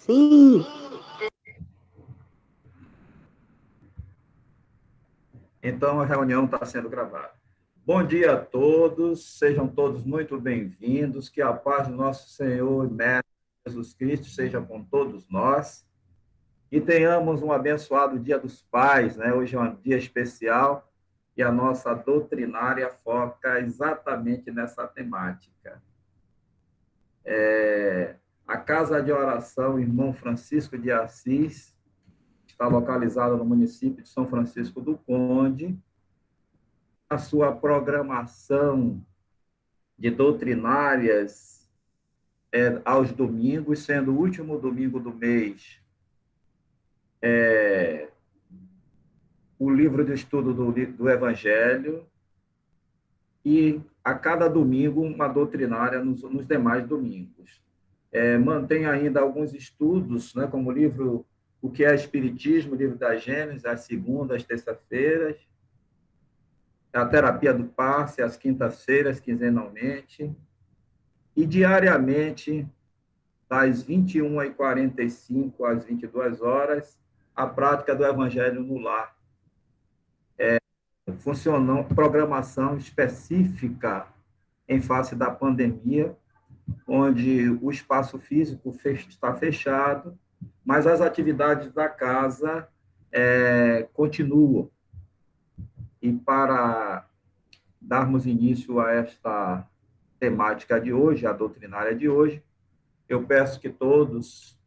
Sim, Então, a reunião está sendo gravada. Bom dia a todos, sejam todos muito bem-vindos, que a paz do nosso Senhor e Mestre Jesus Cristo seja com todos nós e tenhamos um abençoado Dia dos Pais, né? Hoje é um dia especial e a nossa doutrinária foca exatamente nessa temática. A Casa de Oração Irmão Francisco de Assis está localizada no município de São Francisco do Conde. A sua programação de doutrinárias aos domingos, sendo o último domingo do mês o livro de estudo do Evangelho e a cada domingo uma doutrinária nos demais domingos. Mantém ainda alguns estudos, né, como o livro O que é Espiritismo, o livro da Gênesis, às segundas, terça-feiras, a terapia do passe, às quintas-feiras, quinzenalmente, e diariamente das 21h45 às 22 horas, a prática do Evangelho no lar. Funcionou programação específica em face da pandemia, onde o espaço físico está fechado, mas as atividades da casa continuam. E para darmos início a esta temática de hoje, a doutrinária de hoje, eu peço que todos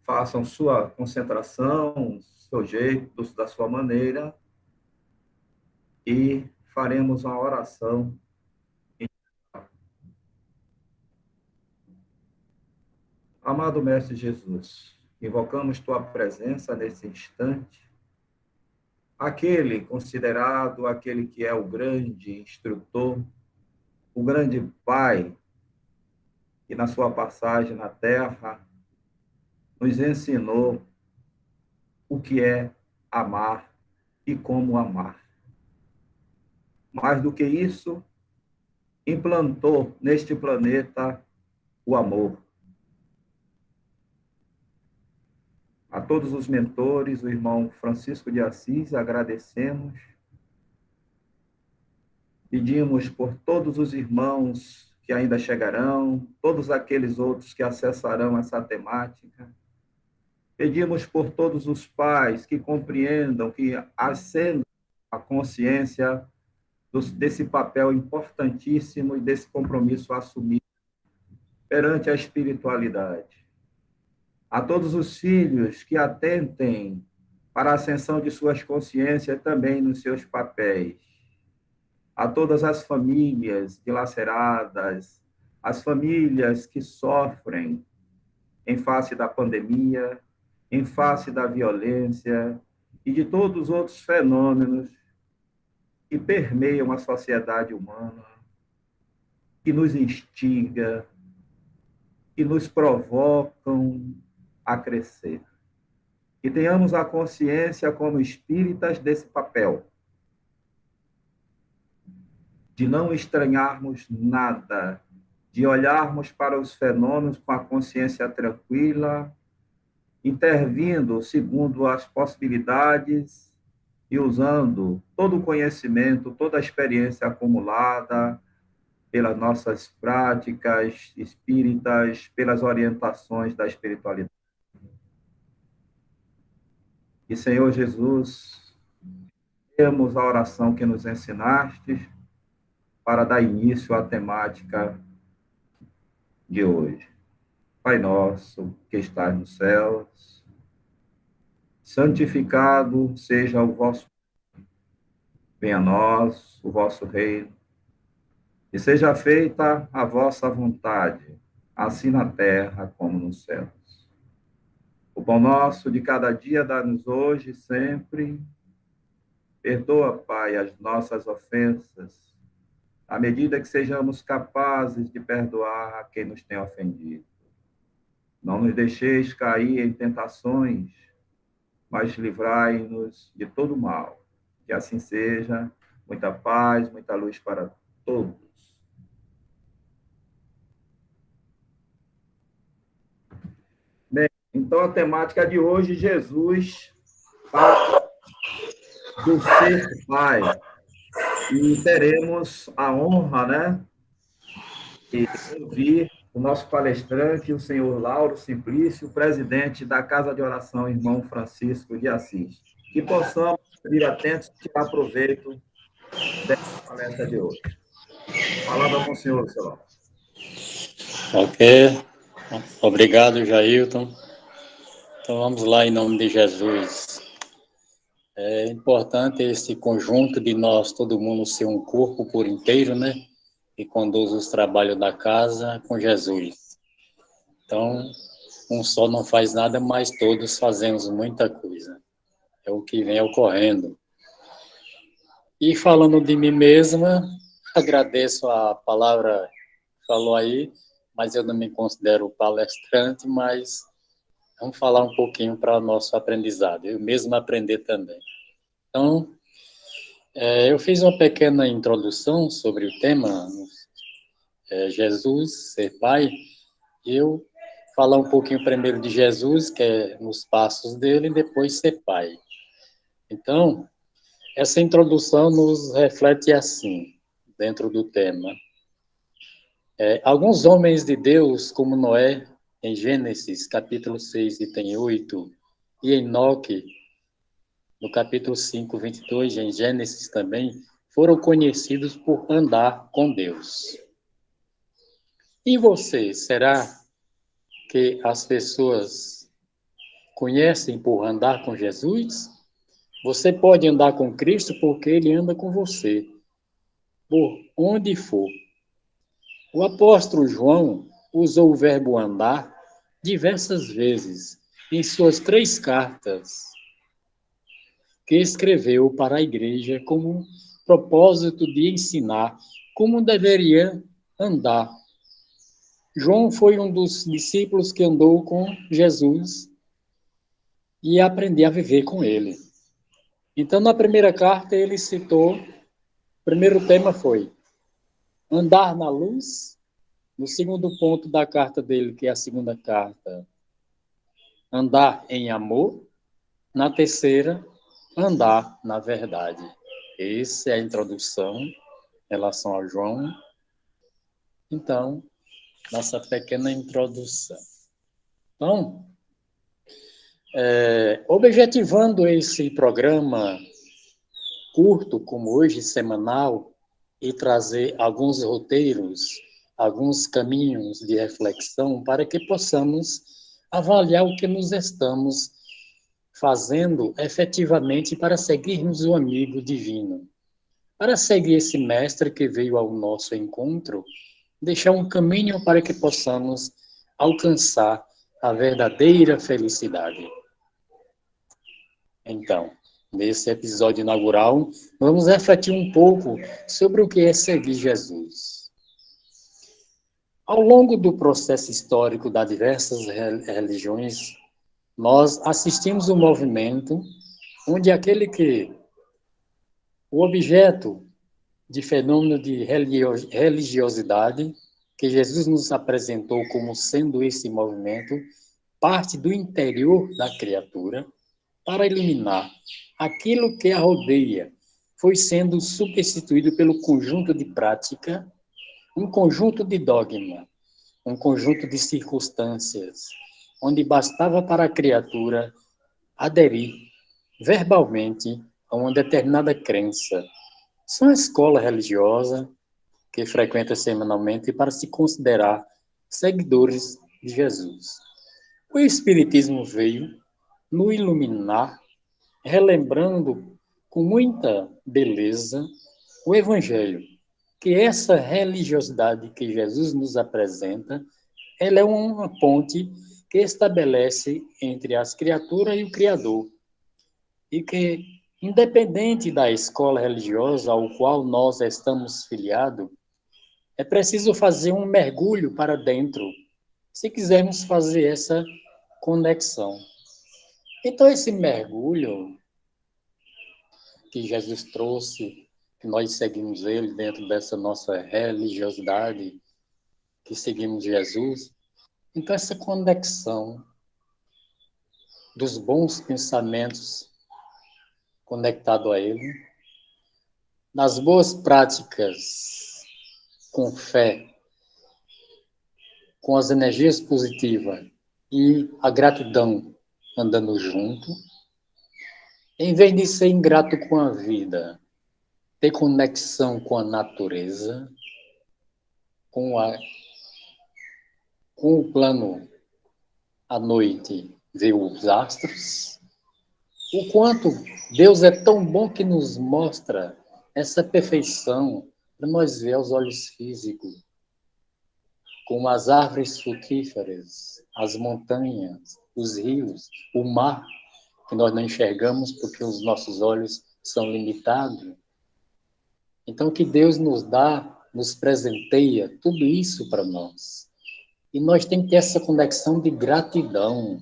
façam sua concentração, seu jeito, da sua maneira, e faremos uma oração. Amado Mestre Jesus, invocamos tua presença nesse instante, aquele considerado, aquele que é o grande instrutor, o grande Pai, que na sua passagem na Terra nos ensinou o que é amar e como amar. Mais do que isso, implantou neste planeta o amor. A todos os mentores, o irmão Francisco de Assis, agradecemos. Pedimos por todos os irmãos que ainda chegarão, todos aqueles outros que acessarão essa temática. Pedimos por todos os pais que compreendam, que acendam a consciência desse papel importantíssimo e desse compromisso assumido perante a espiritualidade. A todos os filhos que atentem para a ascensão de suas consciências também nos seus papéis. A todas as famílias dilaceradas, as famílias que sofrem em face da pandemia, em face da violência e de todos os outros fenômenos que permeiam a sociedade humana, que nos instiga, que nos provocam a crescer. Que tenhamos a consciência como espíritas desse papel, de não estranharmos nada, de olharmos para os fenômenos com a consciência tranquila, intervindo segundo as possibilidades e usando todo o conhecimento, toda a experiência acumulada pelas nossas práticas espíritas, pelas orientações da espiritualidade. E, Senhor Jesus, temos a oração que nos ensinaste para dar início à temática de hoje. Pai nosso, que estás nos céus, santificado seja o vosso nome. Venha a nós o vosso reino, e seja feita a vossa vontade, assim na terra como nos céus. O pão nosso de cada dia dá-nos hoje e sempre. Perdoa, Pai, as nossas ofensas, à medida que sejamos capazes de perdoar a quem nos tem ofendido. Não nos deixeis cair em tentações, mas livrai-nos de todo mal. Que assim seja. Muita paz, muita luz para todos. Então, a temática de hoje, Jesus para do ser Pai. E teremos a honra, né, de ouvir o nosso palestrante, o senhor Lauro Simplício, presidente da Casa de Oração Irmão Francisco de Assis. Que possamos vir atentos e tirar proveito dessa palestra de hoje. Palavra com o senhor, senhor Lauro. Ok. Obrigado, Jailton. Então vamos lá, em nome de Jesus. É importante esse conjunto de nós, todo mundo ser um corpo por inteiro, né? E conduz os trabalhos da casa com Jesus. Então, um só não faz nada, mas todos fazemos muita coisa. É o que vem ocorrendo. E falando de mim mesma, agradeço a palavra que falou aí, mas eu não me considero palestrante, mas vamos falar um pouquinho para o nosso aprendizado, eu mesmo aprender também. Então, eu fiz uma pequena introdução sobre o tema, Jesus, ser pai, e eu falar um pouquinho primeiro de Jesus, que é nos passos dele, e depois ser pai. Então, essa introdução nos reflete assim, dentro do tema. Alguns homens de Deus, como Noé, em Gênesis, capítulo 6, item 8, e Enoque, no capítulo 5, 22, em Gênesis também, foram conhecidos por andar com Deus. E você, será que as pessoas conhecem por andar com Jesus? Você pode andar com Cristo porque Ele anda com você, por onde for. O apóstolo João usou o verbo andar diversas vezes em suas 3 cartas que escreveu para a igreja como propósito de ensinar como deveria andar. João foi um dos discípulos que andou com Jesus e aprendeu a viver com ele. Então, na primeira carta, ele citou, o primeiro tema foi andar na luz. No segundo ponto da carta dele, que é a segunda carta, andar em amor. Na terceira, andar na verdade. Essa é a introdução em relação ao João. Então, nossa pequena introdução. Então, objetivando esse programa curto, como hoje, semanal, e trazer alguns roteiros, alguns caminhos de reflexão para que possamos avaliar o que nos estamos fazendo efetivamente para seguirmos o amigo divino. Para seguir esse mestre que veio ao nosso encontro, deixar um caminho para que possamos alcançar a verdadeira felicidade. Então, nesse episódio inaugural, vamos refletir um pouco sobre o que é seguir Jesus. Ao longo do processo histórico das diversas religiões, nós assistimos um movimento onde o objeto de fenômeno de religiosidade que Jesus nos apresentou como sendo esse movimento, parte do interior da criatura para eliminar aquilo que a rodeia, foi sendo substituído pelo conjunto de prática, um conjunto de dogma, um conjunto de circunstâncias, onde bastava para a criatura aderir verbalmente a uma determinada crença. São a escola religiosa que frequenta semanalmente para se considerar seguidores de Jesus. O Espiritismo veio no iluminar, relembrando com muita beleza o Evangelho, que essa religiosidade que Jesus nos apresenta, ela é uma ponte que estabelece entre as criaturas e o Criador, e que, independente da escola religiosa ao qual nós estamos filiados, é preciso fazer um mergulho para dentro, se quisermos fazer essa conexão. Então, esse mergulho que Jesus trouxe, que nós seguimos ele dentro dessa nossa religiosidade, que seguimos Jesus, então essa conexão dos bons pensamentos conectados a Ele, nas boas práticas, com fé, com as energias positivas e a gratidão andando junto, em vez de ser ingrato com a vida, ter conexão com a natureza, com, com o plano à noite, ver os astros, o quanto Deus é tão bom que nos mostra essa perfeição para nós ver aos olhos físicos, como as árvores frutíferas, as montanhas, os rios, o mar, que nós não enxergamos porque os nossos olhos são limitados. Então, que Deus nos dá, nos presenteia tudo isso para nós. E nós temos que ter essa conexão de gratidão.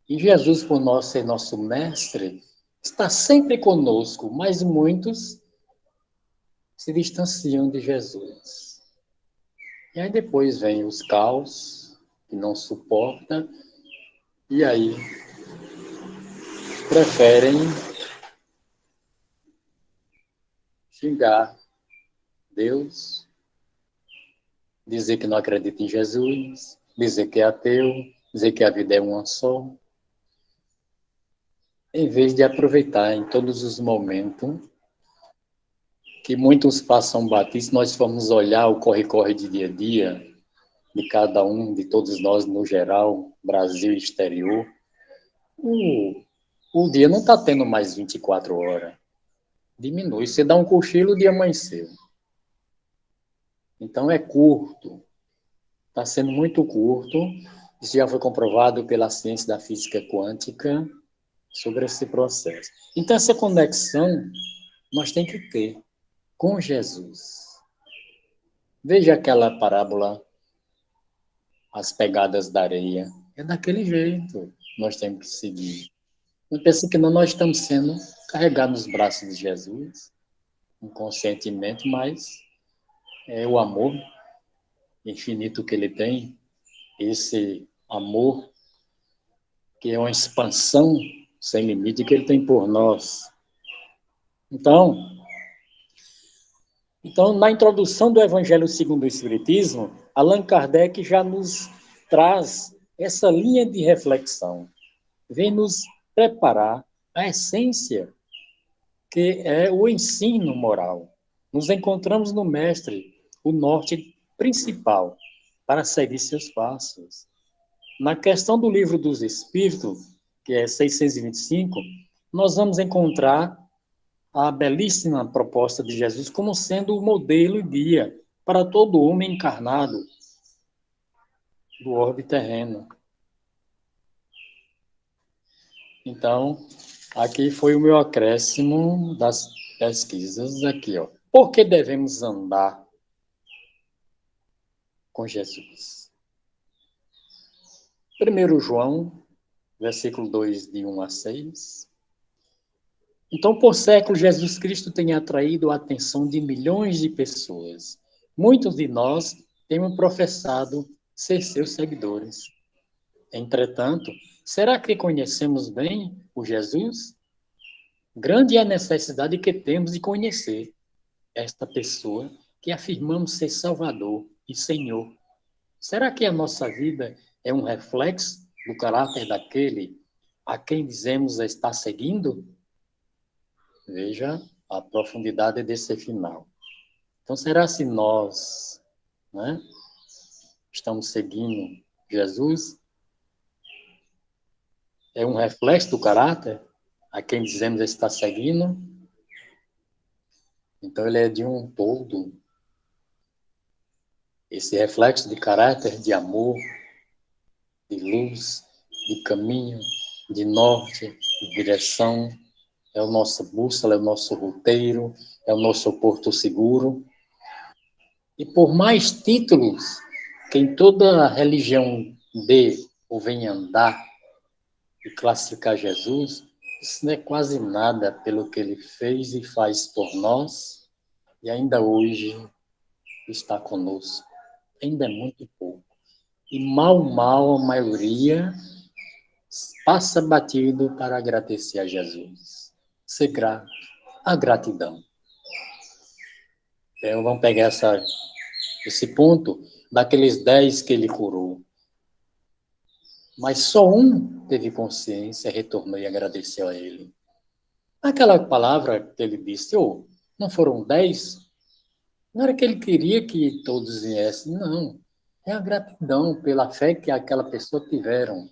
E Jesus, por nós ser nosso mestre, está sempre conosco, mas muitos se distanciam de Jesus. E aí depois vem os caos, que não suporta, e aí preferem xingar Deus, dizer que não acredita em Jesus, dizer que é ateu, dizer que a vida é uma só, em vez de aproveitar em todos os momentos que muitos passam batidos, se nós formos olhar o corre-corre de dia a dia, de cada um, de todos nós no geral, Brasil e exterior, o dia não está tendo mais 24 horas. Diminui. Você dá um cochilo, o dia amanheceu. Então é curto. Está sendo muito curto. Isso já foi comprovado pela ciência da física quântica sobre esse processo. Então essa conexão nós temos que ter com Jesus. Veja aquela parábola, as pegadas da areia. É daquele jeito nós temos que seguir. Não pense que não, nós estamos sendo carregados nos braços de Jesus, inconscientemente, mas é o amor infinito que ele tem, esse amor que é uma expansão sem limite que ele tem por nós. Então, na introdução do Evangelho segundo o Espiritismo, Allan Kardec já nos traz essa linha de reflexão, vem nos preparar a essência que é o ensino moral. Nos encontramos no Mestre, o norte principal para seguir seus passos. Na questão do Livro dos Espíritos, que é 625, nós vamos encontrar a belíssima proposta de Jesus como sendo o modelo e guia para todo homem encarnado do orbe terreno. Então, aqui foi o meu acréscimo das pesquisas aqui, ó. Por que devemos andar com Jesus? 1 João, versículo 2, de 1 a 6. Então, por séculos, Jesus Cristo tem atraído a atenção de milhões de pessoas. Muitos de nós temos professado ser seus seguidores. Entretanto, será que conhecemos bem o Jesus? Grande é a necessidade que temos de conhecer esta pessoa que afirmamos ser Salvador e Senhor. Será que a nossa vida é um reflexo do caráter daquele a quem dizemos estar seguindo? Veja a profundidade desse final. Então, será se nós, né, estamos seguindo Jesus? É um reflexo do caráter a quem dizemos estar seguindo? Então, ele é de um todo. Esse reflexo de caráter, de amor, de luz, de caminho, de norte, de direção, é o nosso bússola, é o nosso roteiro, é o nosso porto seguro. E por mais títulos que em toda religião dê ou venha andar e classificar Jesus, isso não é quase nada pelo que ele fez e faz por nós e ainda hoje está conosco. Ainda é muito pouco. E mal a maioria passa batido para agradecer a Jesus. Ser grato. A gratidão. Então, vamos pegar esse ponto daqueles 10 que ele curou. Mas só um teve consciência, retornou e agradeceu a ele. Aquela palavra que ele disse, não foram 10? Não era que ele queria que todos viessem, não. É a gratidão pela fé que aquela pessoa tiveram.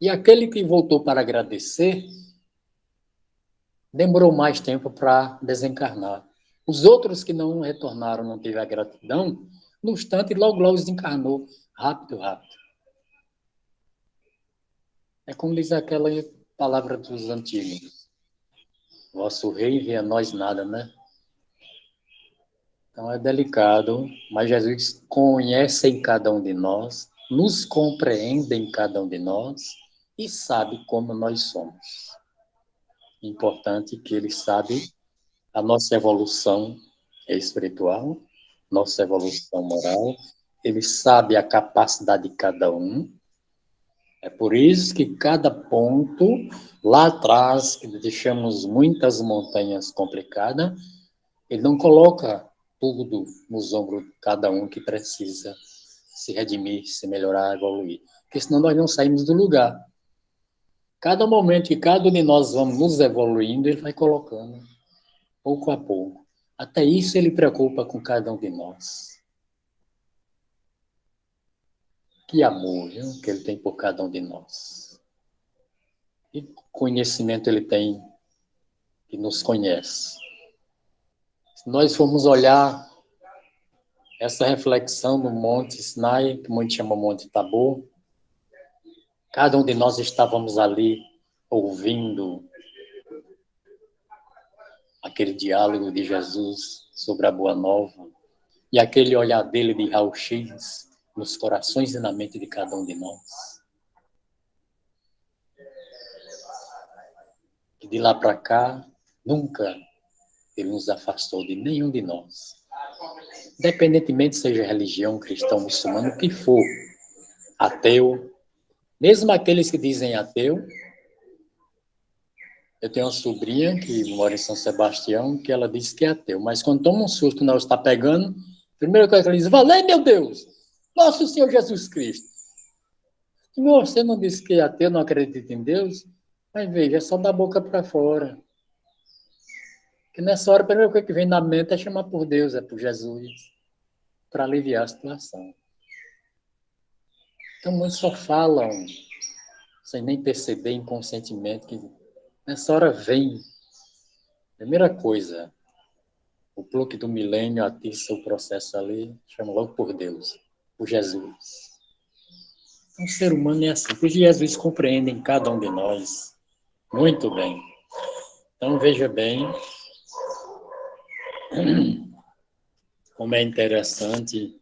E aquele que voltou para agradecer, demorou mais tempo para desencarnar. Os outros que não retornaram, não teve a gratidão, no instante, logo desencarnou. Rápido, rápido. É como diz aquela palavra dos antigos. Vosso rei vê a nós nada, né? Então é delicado, mas Jesus conhece em cada um de nós, nos compreende em cada um de nós e sabe como nós somos. Importante que ele sabe a nossa evolução espiritual, nossa evolução moral, ele sabe a capacidade de cada um. É por isso que cada ponto, lá atrás, que deixamos muitas montanhas complicadas, ele não coloca tudo nos ombros de cada um que precisa se redimir, se melhorar, evoluir. Porque senão nós não saímos do lugar. Cada momento que cada um de nós vamos nos evoluindo, ele vai colocando, pouco a pouco. Até isso ele preocupa com cada um de nós. Que amor, viu, que ele tem por cada um de nós. E conhecimento ele tem que nos conhece. Se nós formos olhar essa reflexão no Monte Sinai, que muitos chamam Monte Tabor, cada um de nós estávamos ali ouvindo aquele diálogo de Jesus sobre a Boa Nova e aquele olhar dele de raio-x nos corações e na mente de cada um de nós. E de lá para cá, nunca ele nos afastou de nenhum de nós. Independentemente seja religião, cristão, muçulmano, o que for, ateu, mesmo aqueles que dizem ateu. Eu tenho uma sobrinha que mora em São Sebastião, que ela diz que é ateu, mas quando toma um susto, quando ela está pegando, a primeira coisa que ela diz, valeu, meu Deus, nosso Senhor Jesus Cristo. E você não disse que é ateu, não acredita em Deus? Mas veja, é só da boca para fora. Que nessa hora, a primeira coisa que vem na mente é chamar por Deus, é por Jesus, para aliviar a situação. Então, muitos só falam, sem nem perceber inconscientemente, que nessa hora vem. Primeira coisa, o bloco do milênio atiça o processo ali, chama logo por Deus, por Jesus. Então, o ser humano é assim, porque Jesus compreende em cada um de nós muito bem. Então, veja bem como é interessante.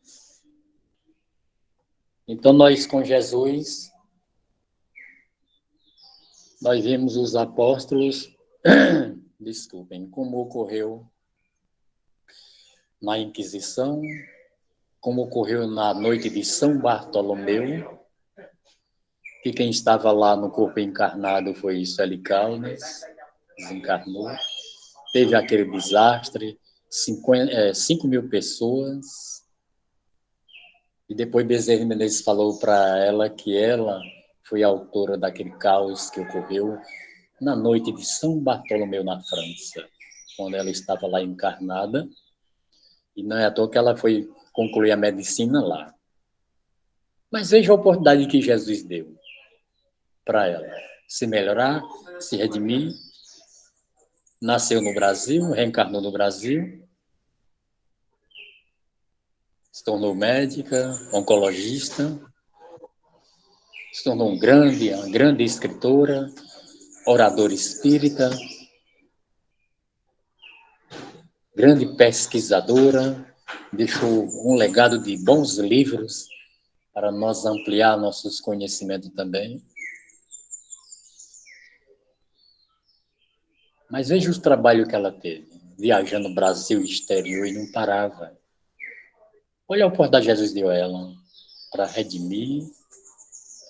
Então, nós com Jesus, nós vimos os apóstolos, desculpem, como ocorreu na Inquisição, como ocorreu na noite de São Bartolomeu, que quem estava lá no corpo encarnado foi Sueli Caldas, desencarnou. Teve aquele desastre, 5 mil pessoas. E depois Bezerra Menezes falou para ela que ela foi a autora daquele caos que ocorreu na noite de São Bartolomeu, na França, quando ela estava lá encarnada. E não é à toa que ela foi concluir a medicina lá. Mas veja a oportunidade que Jesus deu para ela se melhorar, se redimir. Nasceu no Brasil, reencarnou no Brasil, se tornou médica, oncologista, se tornou uma grande escritora, oradora espírita, grande pesquisadora, deixou um legado de bons livros para nós ampliar nossos conhecimentos também. Mas veja o trabalho que ela teve, viajando no Brasil e exterior e não parava. Olha a oportunidade que Jesus deu a ela para redimir,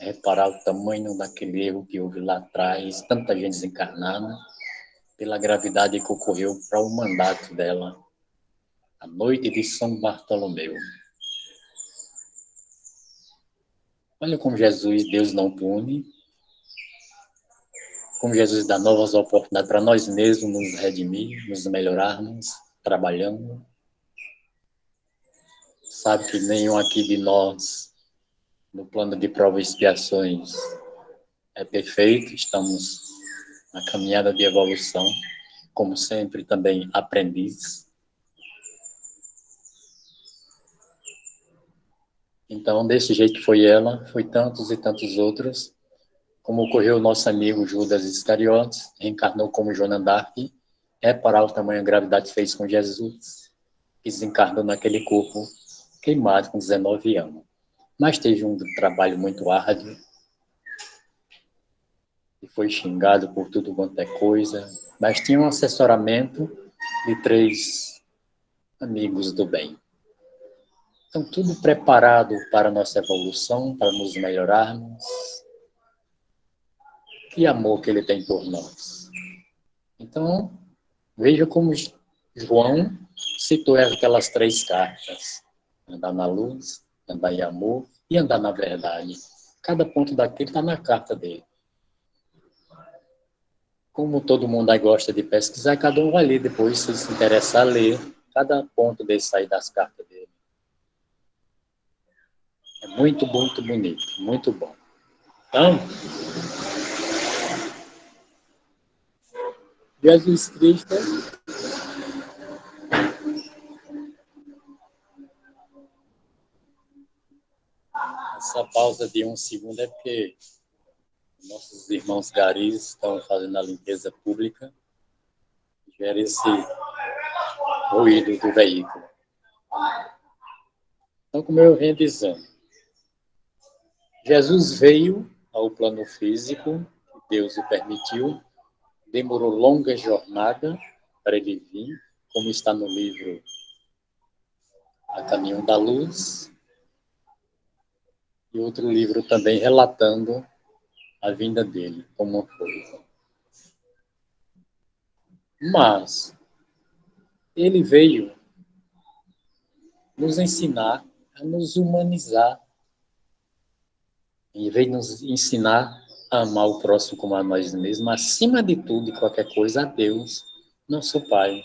reparar o tamanho daquele erro que houve lá atrás, tanta gente desencarnada, pela gravidade que ocorreu para o mandato dela, a noite de São Bartolomeu. Olha como Jesus, Deus não pune, como Jesus dá novas oportunidades para nós mesmos nos redimir, nos melhorarmos, trabalhando. Sabe que nenhum aqui de nós, no plano de provas e expiações, é perfeito, estamos na caminhada de evolução, como sempre também aprendiz. Então, desse jeito que foi ela, foi tantos e tantos outros, como ocorreu o nosso amigo Judas Iscariotes, reencarnou como Joana d'Arc, reparar o tamanho da gravidade que fez com Jesus, que desencarnou naquele corpo queimado com 19 anos. Mas teve um trabalho muito árduo, e foi xingado por tudo quanto é coisa, mas tinha um assessoramento de 3 amigos do bem. Então, tudo preparado para a nossa evolução, para nos melhorarmos. Que amor que ele tem por nós. Então, veja como João citou aquelas 3 cartas. Andar na luz, andar em amor e andar na verdade. Cada ponto daquele está na carta dele. Como todo mundo aí gosta de pesquisar, cada um vai ler depois, se interessar, ler cada ponto desse aí das cartas dele. É muito, muito bonito, muito bom. Então, Jesus Cristo, essa pausa de 1 segundo é porque nossos irmãos garis estão fazendo a limpeza pública, gera esse ruído do veículo. Então, como eu venho dizendo, Jesus veio ao plano físico, Deus o permitiu, demorou longa jornada para ele vir, como está no livro A Caminho da Luz, e outro livro também relatando a vinda dele, como foi. Mas ele veio nos ensinar a nos humanizar, e veio nos ensinar a amar o próximo como a nós mesmos, acima de tudo e qualquer coisa, a Deus, nosso Pai.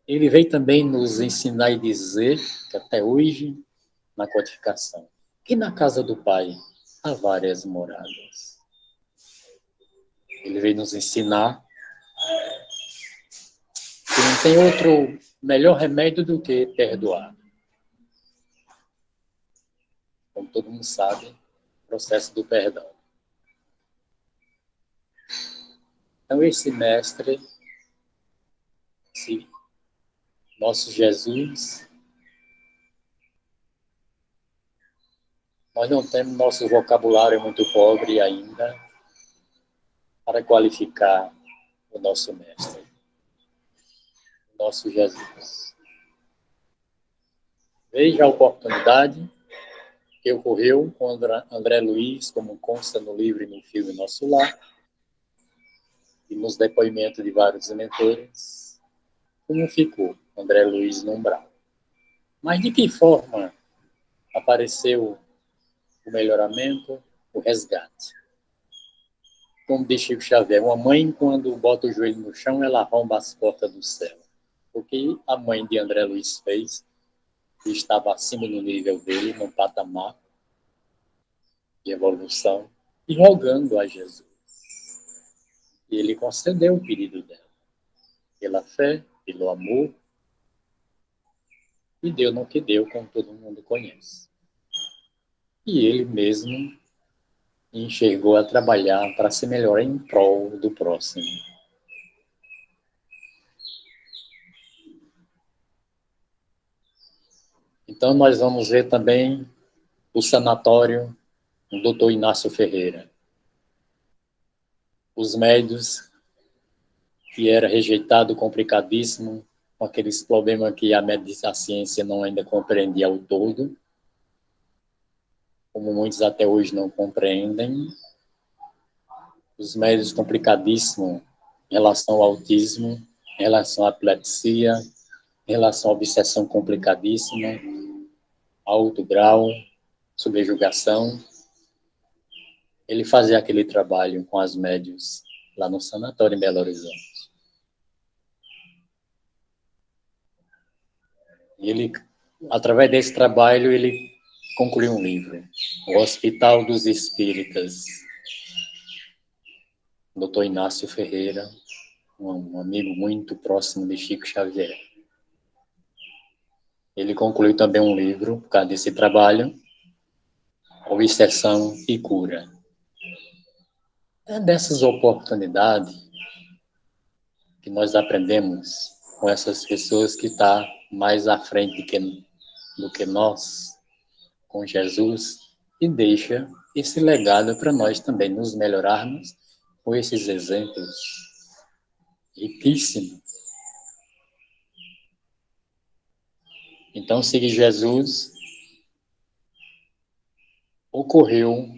Ele veio também nos ensinar e dizer que até hoje, na codificação, que na casa do Pai há várias moradas. Ele veio nos ensinar que não tem outro melhor remédio do que perdoar. Como todo mundo sabe, o processo do perdão. Então, esse mestre, esse nosso Jesus, nós não temos, nosso vocabulário é muito pobre ainda para qualificar o nosso mestre, o nosso Jesus. Veja a oportunidade que ocorreu com André Luiz, como consta no livro e no filme Nosso Lar, e nos depoimentos de vários mentores, como ficou André Luiz no umbral. Mas de que forma apareceu o melhoramento, o resgate? Como diz Chico Xavier, uma mãe, quando bota o joelho no chão, ela arromba as portas do céu. O que a mãe de André Luiz fez, que estava acima do nível dele, num patamar de evolução, e rogando a Jesus. E ele concedeu o pedido dela, pela fé, pelo amor, e deu no que deu, como todo mundo conhece. E ele mesmo enxergou a trabalhar para se melhorar em prol do próximo. Então, nós vamos ver também o sanatório do Dr. Inácio Ferreira. Os médios, que era rejeitado, complicadíssimo, com aqueles problemas que a ciência não ainda compreendia ao todo, como como muitos até hoje não compreendem, os médios complicadíssimos em relação ao autismo, em relação à epilepsia, em relação à obsessão complicadíssima, alto grau, subjugação. Ele fazia aquele trabalho com as médios lá no sanatório em Belo Horizonte. E ele, através desse trabalho, ele concluiu um livro, O Hospital dos Espíritas, Dr. Inácio Ferreira, um amigo muito próximo de Chico Xavier. Ele concluiu também um livro, por causa desse trabalho, Obsessão e Cura. É dessas oportunidades que nós aprendemos com essas pessoas que estão mais à frente do que nós, com Jesus, e deixa esse legado para nós também nos melhorarmos com esses exemplos riquíssimos. Então, seguir Jesus, ocorreu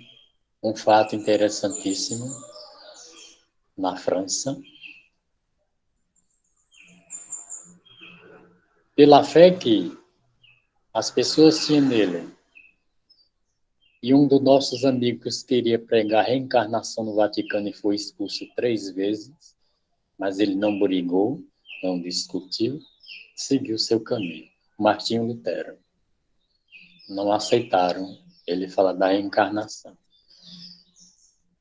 um fato interessantíssimo na França. Pela fé que as pessoas tinham nele, e um dos nossos amigos queria pregar a reencarnação no Vaticano e foi expulso 3 vezes, mas ele não brigou, não discutiu, seguiu seu caminho. Martinho Lutero. Não aceitaram ele falar da reencarnação.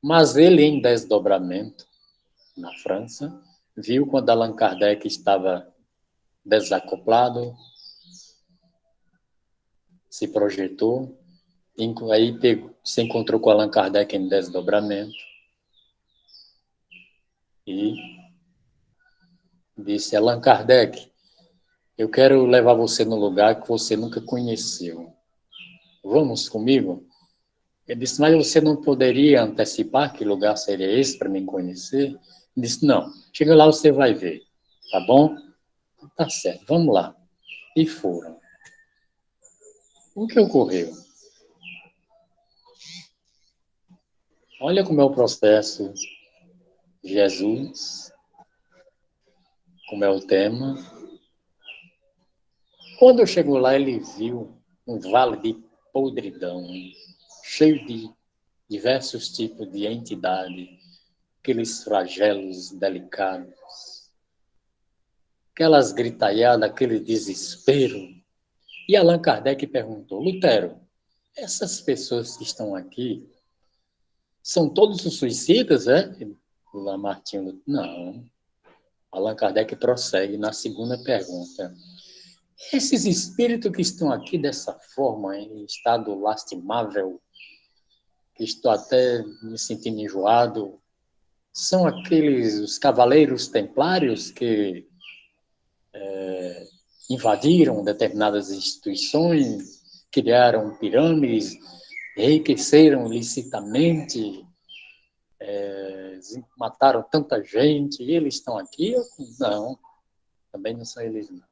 Mas ele, em desdobramento, na França, viu quando Allan Kardec estava desacoplado, se projetou, aí se encontrou com Allan Kardec em desdobramento e disse: Allan Kardec, eu quero levar você num lugar que você nunca conheceu. Vamos comigo? Ele disse: mas você não poderia antecipar que lugar seria esse para me conhecer? Ele disse: não, chega lá você vai ver, tá bom? Tá certo, vamos lá. E foram. O que ocorreu? Olha como é o processo. Jesus, como é o tema. Quando chegou lá, ele viu um vale de podridão, cheio de diversos tipos de entidade, aqueles flagelos delicados, aquelas gritaiadas, aquele desespero. E Allan Kardec perguntou: Lutero, essas pessoas que estão aqui são todos os suicidas, é? Lamartine, não. Allan Kardec prossegue na segunda pergunta. Esses espíritos que estão aqui dessa forma, em estado lastimável, que estou até me sentindo enjoado, são aqueles, os cavaleiros templários que invadiram determinadas instituições, criaram pirâmides, enriqueceram licitamente, mataram tanta gente, e eles estão aqui? Não, também não são eles não.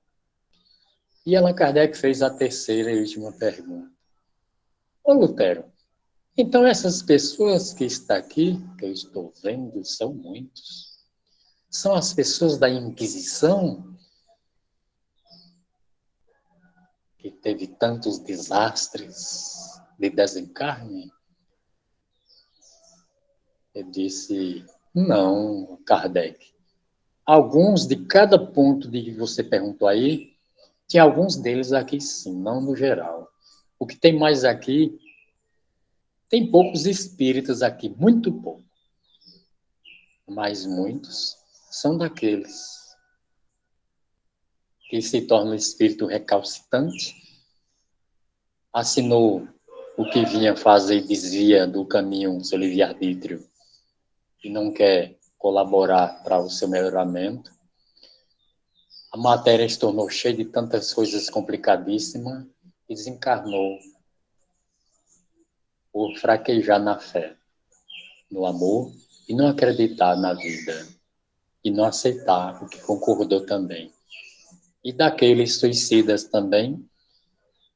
E Allan Kardec fez a terceira e última pergunta. Ô Lutero, então essas pessoas que estão aqui, que eu estou vendo, são muitos, são as pessoas da Inquisição, que teve tantos desastres de desencarne? Ele disse: não, Kardec. Alguns de cada ponto de que você perguntou aí, tinha alguns deles aqui sim, não no geral. O que tem mais aqui, tem poucos espíritos aqui, muito pouco. Mas muitos são daqueles que se tornam espírito recalcitrante, assinou o que vinha fazer e desvia do caminho, seu livre-arbítrio, e não quer colaborar para o seu melhoramento. A matéria se tornou cheia de tantas coisas complicadíssimas e desencarnou por fraquejar na fé, no amor e não acreditar na vida e não aceitar o que concordou também. E daqueles suicidas também,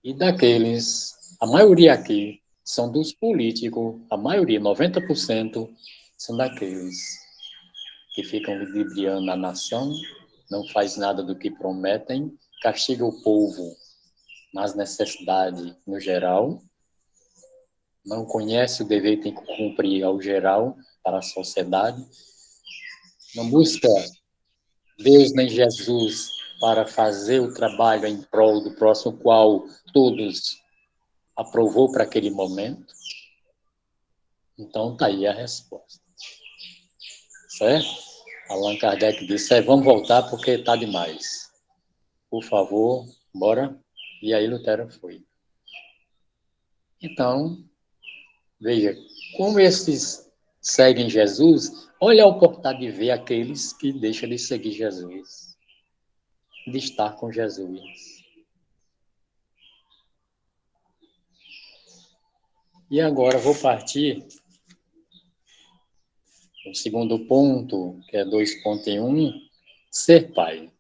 e daqueles, a maioria aqui, são dos políticos, a maioria, 90%, são daqueles que ficam ludibriando a nação, não faz nada do que prometem, castiga o povo nas necessidades no geral, não conhece o dever que tem que cumprir ao geral para a sociedade, não busca Deus nem Jesus para fazer o trabalho em prol do próximo, qual todos aprovou para aquele momento. Então, está aí a resposta. Certo? Allan Kardec disse, vamos voltar porque está demais. Por favor, bora. E aí Lutero foi. Então, veja, como esses seguem Jesus, olha a oportunidade de ver aqueles que deixam de seguir Jesus, de estar com Jesus. E agora vou partir o segundo ponto, que é 2.1, ser pai.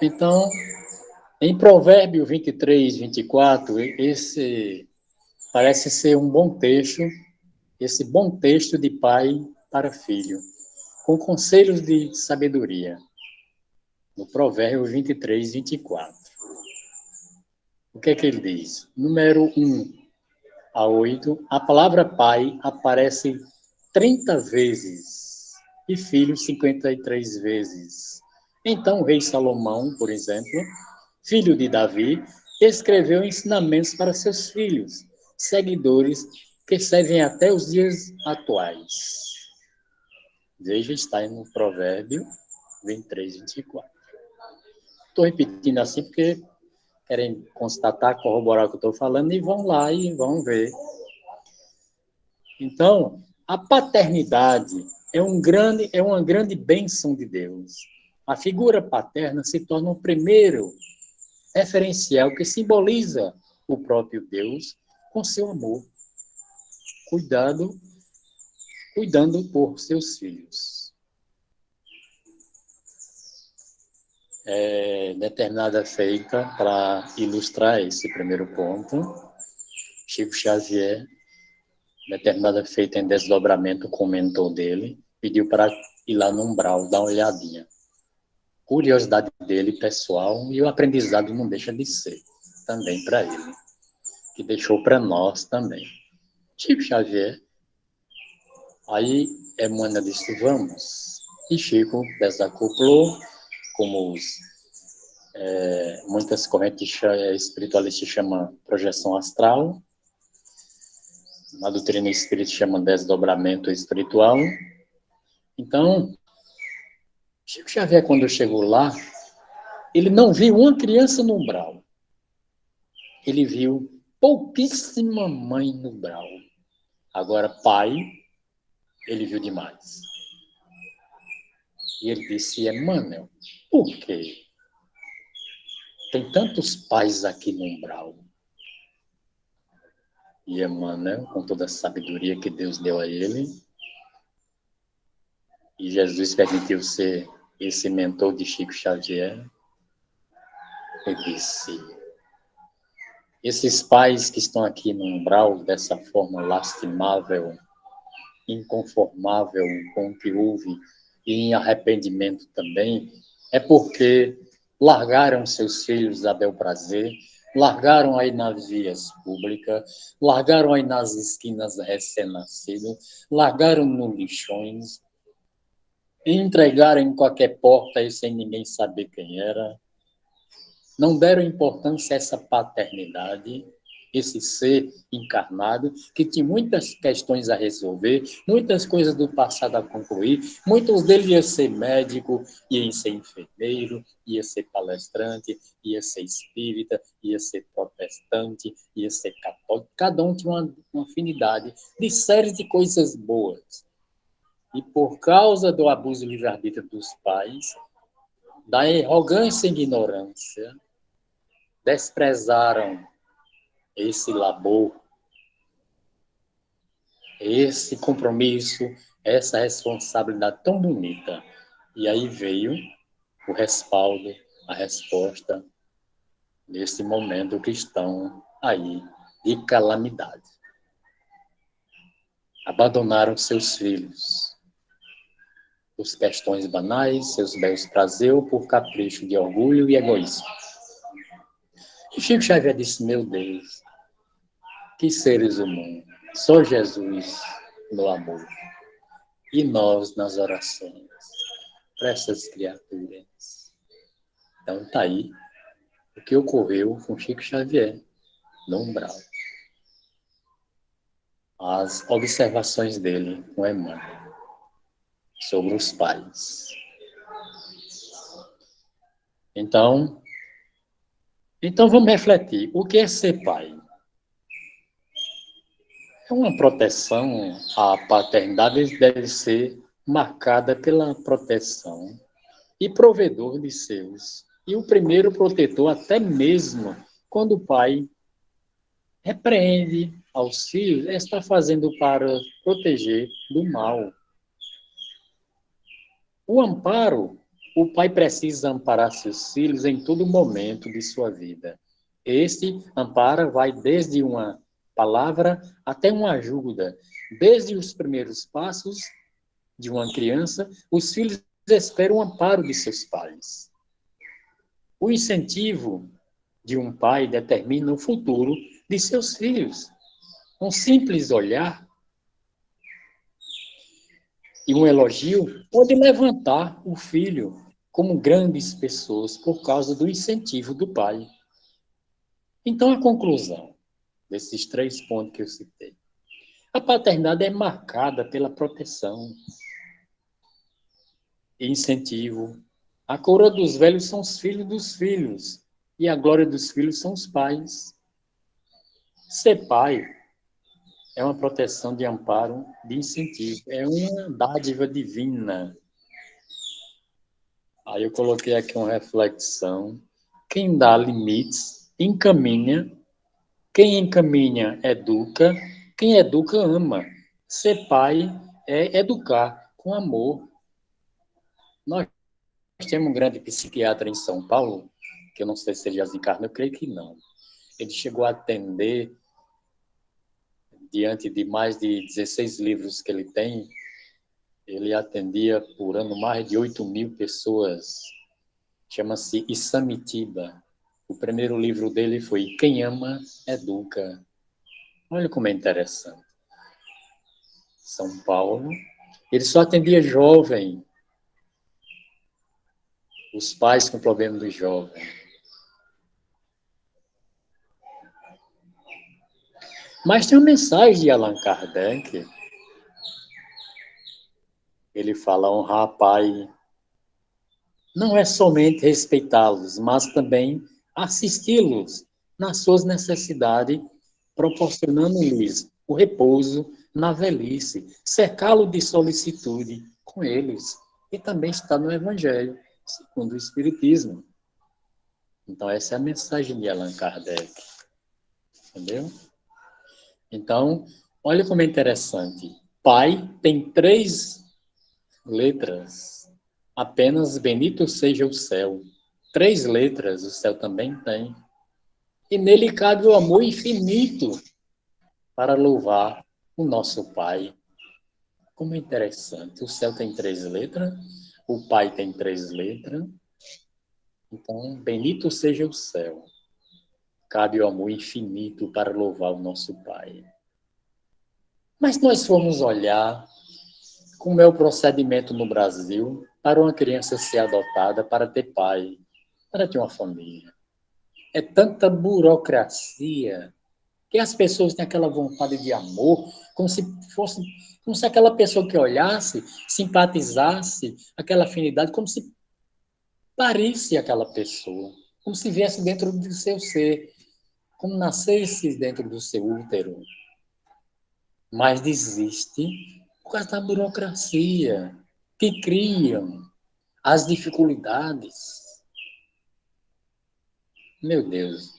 Então, em Provérbio 23, 24, esse parece ser um bom texto, esse bom texto de pai para filho, com conselhos de sabedoria, no Provérbio 23, 24. O que é que ele diz? Número 1 a 8, a palavra pai aparece 30 vezes e filho 53 vezes. Então, o rei Salomão, por exemplo, filho de Davi, escreveu ensinamentos para seus filhos, seguidores que servem até os dias atuais. Veja, está no Provérbio 23, 24. Estou repetindo assim porque querem constatar, corroborar o que eu estou falando e vão lá e vão ver. Então, a paternidade é uma grande bênção de Deus. A figura paterna se torna o primeiro referencial que simboliza o próprio Deus com seu amor, cuidando por seus filhos. Determinada feita para ilustrar esse primeiro ponto, Chico Xavier, determinada feita em desdobramento, comentou dele, pediu para ir lá no umbral, dar uma olhadinha. Curiosidade dele, pessoal, e o aprendizado não deixa de ser também para ele, que deixou para nós também. Chico Xavier, aí Emmanuel disse, vamos. E Chico desacoplou, como muitas correntes espiritualistas chamam projeção astral, na doutrina espírita chama desdobramento espiritual. Então, Chico Xavier, quando chegou lá, ele não viu uma criança no umbral. Ele viu pouquíssima mãe no umbral. Agora, pai, ele viu demais. E ele disse, Emmanuel, por quê? Tem tantos pais aqui no umbral. E Emmanuel, com toda a sabedoria que Deus deu a ele, e Jesus permitiu ser esse mentor de Chico Xavier, ele disse, esses pais que estão aqui no umbral, dessa forma lastimável, inconformável com o que houve, e em arrependimento também, é porque largaram seus filhos a bel prazer, largaram aí nas vias públicas, largaram aí nas esquinas recém-nascidos, largaram no lixões, entregaram em qualquer porta aí sem ninguém saber quem era, não deram importância a essa paternidade, esse ser encarnado, que tinha muitas questões a resolver, muitas coisas do passado a concluir, muitos deles iam ser médico, iam ser enfermeiro, ia ser palestrante, ia ser espírita, ia ser protestante, ia ser católico, cada um tinha uma afinidade de séries de coisas boas. E por causa do abuso do livre-arbítrio dos pais, da arrogância e ignorância, desprezaram esse labor, esse compromisso, essa responsabilidade tão bonita. E aí veio o respaldo, a resposta nesse momento cristão aí de calamidade. Abandonaram seus filhos por questões banais, seus belos prazeres, por capricho de orgulho e egoísmo. E Chico Xavier disse, meu Deus, que seres humanos, só Jesus no amor. E nós nas orações para essas criaturas. Então está aí o que ocorreu com Chico Xavier no umbral. As observações dele com Emmanuel sobre os pais. Então vamos refletir. O que é ser pai? É uma proteção. A paternidade deve ser marcada pela proteção e provedor de seus. E o primeiro protetor, até mesmo quando o pai repreende aos filhos, está fazendo para proteger do mal. O amparo, o pai precisa amparar seus filhos em todo momento de sua vida. Este amparo vai desde uma palavra até uma ajuda. Desde os primeiros passos de uma criança, os filhos esperam o amparo de seus pais. O incentivo de um pai determina o futuro de seus filhos. Um simples olhar e um elogio pode levantar o filho como grandes pessoas por causa do incentivo do pai. Então, a conclusão desses 3 pontos que eu citei. A paternidade é marcada pela proteção e incentivo. A coroa dos velhos são os filhos dos filhos e a glória dos filhos são os pais. Ser pai é uma proteção de amparo, de incentivo. É uma dádiva divina. Aí eu coloquei aqui uma reflexão. Quem dá limites, encaminha. Quem encaminha, educa. Quem educa, ama. Ser pai é educar com amor. Nós temos um grande psiquiatra em São Paulo, que eu não sei se ele já desencarnou, eu creio que não. Ele chegou a atender, diante de mais de 16 livros que ele tem, ele atendia por ano mais de 8.000 pessoas. Chama-se Isamitiba. O primeiro livro dele foi Quem Ama, Educa. Olha como é interessante. São Paulo. Ele só atendia jovem. Os pais com problema do jovem. Mas tem uma mensagem de Allan Kardec. Ele fala, honrar pai não é somente respeitá-los, mas também assisti-los nas suas necessidades, proporcionando-lhes o repouso na velhice, cercá-lo de solicitude com eles. E também está no Evangelho, segundo o Espiritismo. Então, essa é a mensagem de Allan Kardec. Entendeu? Então, olha como é interessante. Pai tem 3 letras. Apenas bendito seja o céu. 3 letras o céu também tem. E nele cabe o amor infinito para louvar o nosso Pai. Como é interessante. O céu tem 3 letras, o Pai tem 3 letras. Então, bendito seja o céu. Cabe o amor infinito para louvar o nosso Pai. Mas nós fomos olhar como é o procedimento no Brasil para uma criança ser adotada, para ter pai, para ter uma família. É tanta burocracia que as pessoas têm aquela vontade de amor, como se aquela pessoa que olhasse, simpatizasse, aquela afinidade, como se parisse aquela pessoa, como se viesse dentro do seu ser, como nascesse dentro do seu útero. Mas desiste por causa da burocracia que criam as dificuldades. Meu Deus,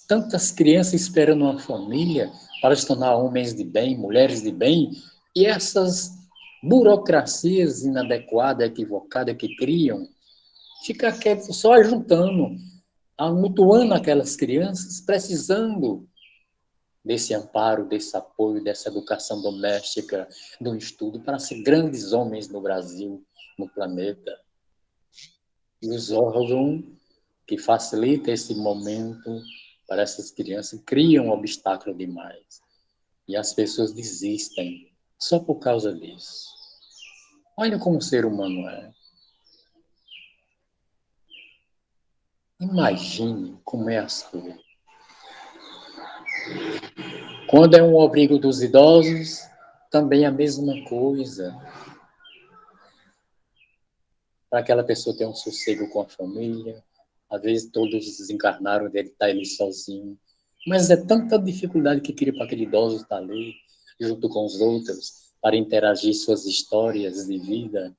tantas crianças esperando uma família para se tornar homens de bem, mulheres de bem, e essas burocracias inadequadas, equivocadas que criam, fica só juntando, amontoando aquelas crianças, precisando desse amparo, desse apoio, dessa educação doméstica, do estudo, para ser grandes homens no Brasil, no planeta. E os órgãos que facilitam esse momento para essas crianças criam um obstáculo demais. E as pessoas desistem só por causa disso. Olha como o ser humano é. Imagine como é as coisas. Quando é um abrigo dos idosos, também a mesma coisa. Para aquela pessoa ter um sossego com a família, às vezes todos desencarnaram, dele estar ali sozinho. Mas é tanta dificuldade que cria para aquele idoso estar ali, junto com os outros, para interagir suas histórias de vida,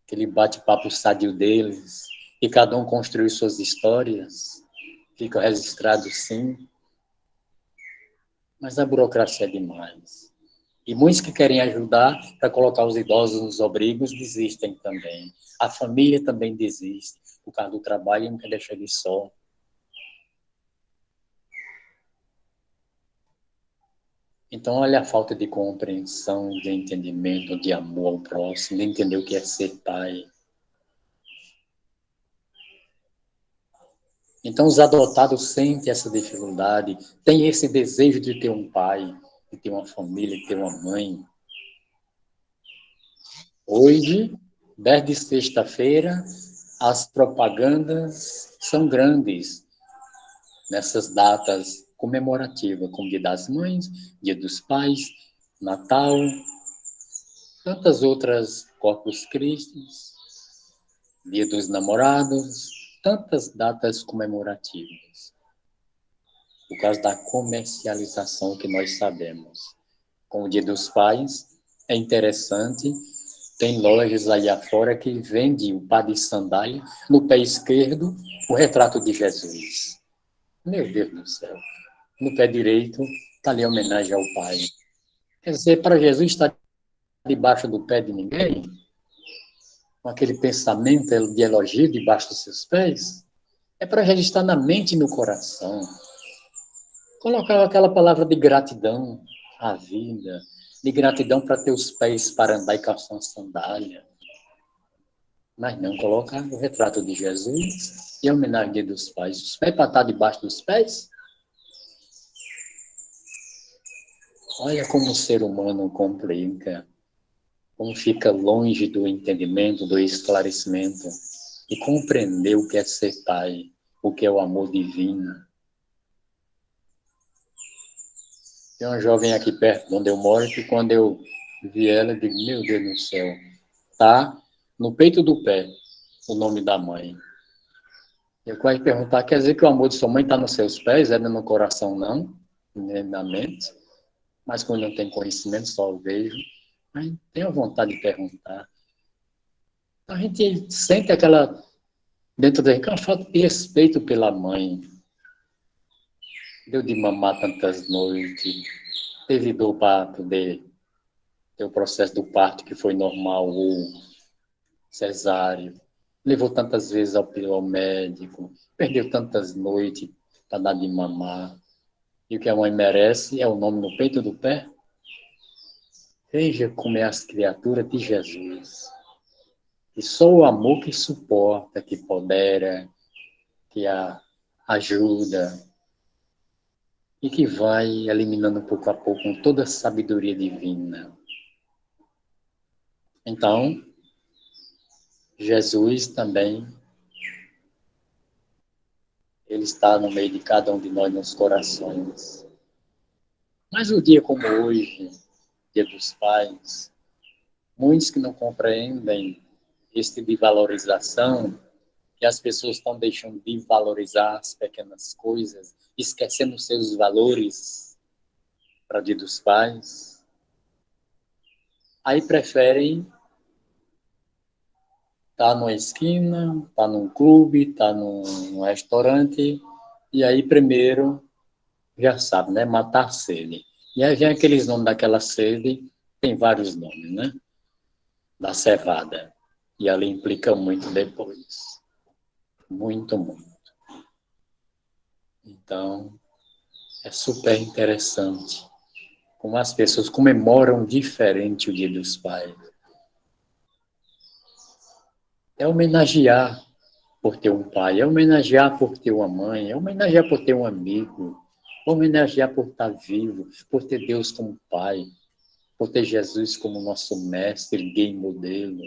aquele bate-papo sadio deles, e cada um construiu suas histórias, fica registrado sim, mas a burocracia é demais. E muitos que querem ajudar para colocar os idosos nos abrigos desistem também. A família também desiste, por causa do trabalho e não quer deixar ele só. Então, olha a falta de compreensão, de entendimento, de amor ao próximo, de entender o que é ser pai. Então, os adotados sentem essa dificuldade, têm esse desejo de ter um pai, de ter uma família, de ter uma mãe. Hoje, desde sexta-feira, as propagandas são grandes nessas datas comemorativas, como Dia das Mães, Dia dos Pais, Natal, tantas outras, Corpus Christi, Dia dos Namorados, tantas datas comemorativas, por causa da comercialização que nós sabemos. Com o Dia dos Pais, é interessante, tem lojas aí afora que vendem o par de sandália, no pé esquerdo, o retrato de Jesus. Meu Deus do céu. No pé direito, está ali a homenagem ao Pai. Quer dizer, para Jesus estar debaixo do pé de ninguém, com aquele pensamento de elogio debaixo dos seus pés, é para Jesus estar na mente e no coração. Colocar aquela palavra de gratidão à vida, de gratidão para ter os pés para andar e calçar uma sandália. Mas não colocar o retrato de Jesus e a homenagem dos pais. Os pés para estar debaixo dos pés? Olha como o ser humano complica, como fica longe do entendimento, do esclarecimento e compreender o que é ser pai, o que é o amor divino. Tem uma jovem aqui perto de onde eu moro que quando eu vi ela, eu digo, meu Deus do céu, tá no peito do pé o nome da mãe. Eu quase perguntar, quer dizer que o amor de sua mãe está nos seus pés, é no coração não, nem na mente, mas quando não tem conhecimento, só o vejo, mas tenho vontade de perguntar. A gente sente aquela, dentro da gente, uma falta de respeito pela mãe. Deu de mamar tantas noites, teve dor para poder ter o processo do parto que foi normal ou cesáreo, levou tantas vezes ao médico, perdeu tantas noites para dar de mamar. E o que a mãe merece é o nome no peito do pé. Veja como é as criaturas de Jesus. E só o amor que suporta, que pondera, que a ajuda e que vai eliminando pouco a pouco com toda a sabedoria divina. Então, Jesus também, ele está no meio de cada um de nós nos corações. Mas um dia como hoje, Dia dos Pais, muitos que não compreendem esse tipo de valorização, que as pessoas estão deixando de valorizar as pequenas coisas, esquecendo seus valores para o Dia dos Pais, aí preferem estar numa esquina, estar num clube, estar num restaurante, e aí primeiro, já sabe, né, matar a sede. E aí vem aqueles nomes daquela sede, tem vários nomes, né? Da cevada. E ela implica muito depois. Muito, muito. Então, é super interessante como as pessoas comemoram diferente o Dia dos Pais. É homenagear por ter um pai, é homenagear por ter uma mãe, é homenagear por ter um amigo, homenagear por estar vivo, por ter Deus como pai, por ter Jesus como nosso mestre, guia e modelo.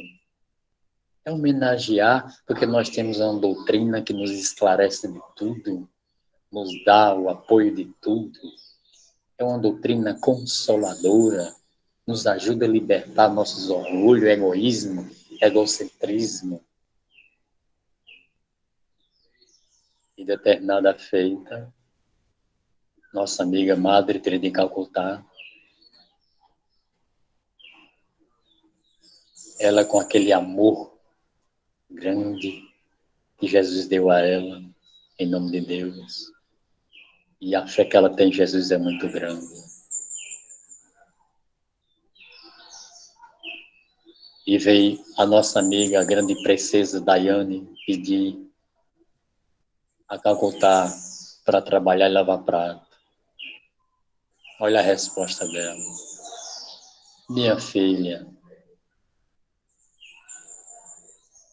É homenagear porque nós temos uma doutrina que nos esclarece de tudo, nos dá o apoio de tudo. É uma doutrina consoladora, nos ajuda a libertar nossos orgulhos, egoísmo, egocentrismo. E determinada feita, nossa amiga Madre Teresa de Calcutá, ela com aquele amor grande que Jesus deu a ela, em nome de Deus, e a fé que ela tem em Jesus é muito grande. E veio a nossa amiga, a grande princesa Daiane, pedir a Calcutá para trabalhar e lavar prato. Olha a resposta dela. Minha filha,